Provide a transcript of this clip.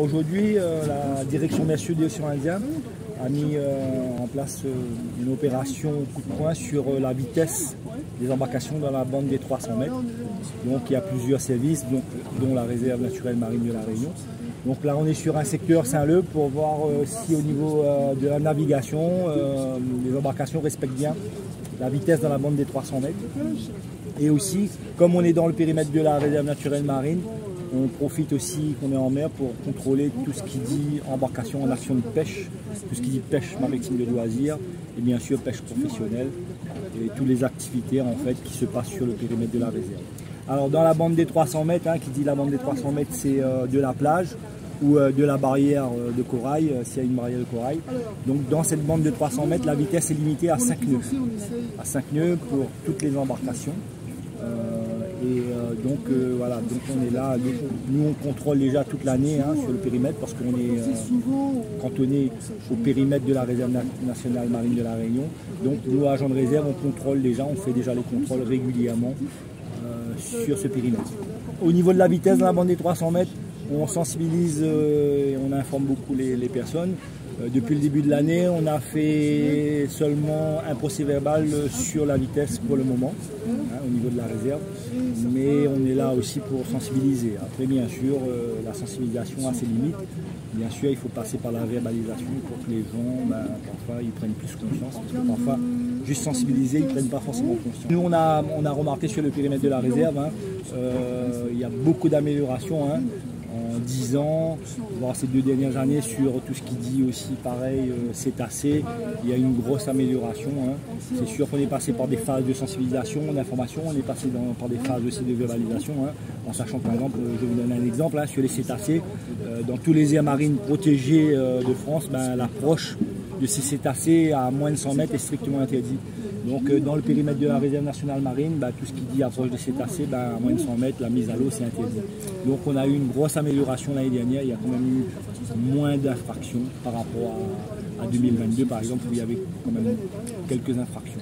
aujourd'hui, la direction des Sud et Océan Indien a mis en place une opération coup de poing sur la vitesse des embarcations dans la bande des 300 mètres. Donc il y a plusieurs services, dont la réserve naturelle marine de la Réunion. Donc là on est sur un secteur Saint-Leu pour voir si au niveau de la navigation, les embarcations respectent bien la vitesse dans la bande des 300 mètres. Et aussi, comme on est dans le périmètre de la réserve naturelle marine, on profite aussi qu'on est en mer pour contrôler tout ce qui dit embarcation en action de pêche, tout ce qui dit pêche maritime de loisirs et bien sûr pêche professionnelle et toutes les activités en fait qui se passent sur le périmètre de la réserve. Alors dans la bande des 300 mètres, qui dit la bande des 300 mètres, c'est de la plage ou de la barrière de corail, s'il y a une barrière de corail. Donc dans cette bande de 300 mètres, la vitesse est limitée à 5 nœuds. À 5 nœuds pour toutes les embarcations. Voilà, donc on est là, nous on contrôle déjà toute l'année sur le périmètre parce qu'on est cantonné au périmètre de la réserve nationale marine de la Réunion. Donc nous agents de réserve, on contrôle déjà, on fait déjà les contrôles régulièrement sur ce périmètre. Au niveau de la vitesse dans la bande des 300 mètres, on sensibilise et on informe beaucoup les personnes. Depuis le début de l'année, on a fait seulement un procès-verbal sur la vitesse pour le moment, au niveau de la réserve. Mais on est là aussi pour sensibiliser. Après, bien sûr, la sensibilisation a ses limites. Bien sûr, il faut passer par la verbalisation pour que les gens, parfois, ils prennent plus conscience. Parce que parfois, juste sensibiliser, ils ne prennent pas forcément conscience. Nous, on a remarqué sur le périmètre de la réserve, il y a beaucoup d'améliorations. En 10 ans, voire ces 2 dernières années, sur tout ce qui dit aussi pareil, cétacés, il y a une grosse amélioration. C'est sûr qu'on est passé par des phases de sensibilisation, d'information, on est passé par des phases aussi de verbalisation, en sachant par exemple, je vous donne un exemple, sur les cétacés, dans tous les aires marines protégées de France, l'approche de ces cétacés à moins de 100 mètres est strictement interdit. Donc dans le périmètre de la réserve nationale marine, tout ce qui dit approche des cétacés, à moins de 100 mètres, la mise à l'eau c'est interdit. Donc on a eu une grosse amélioration l'année dernière, il y a quand même eu moins d'infractions par rapport à 2022 par exemple où il y avait quand même quelques infractions.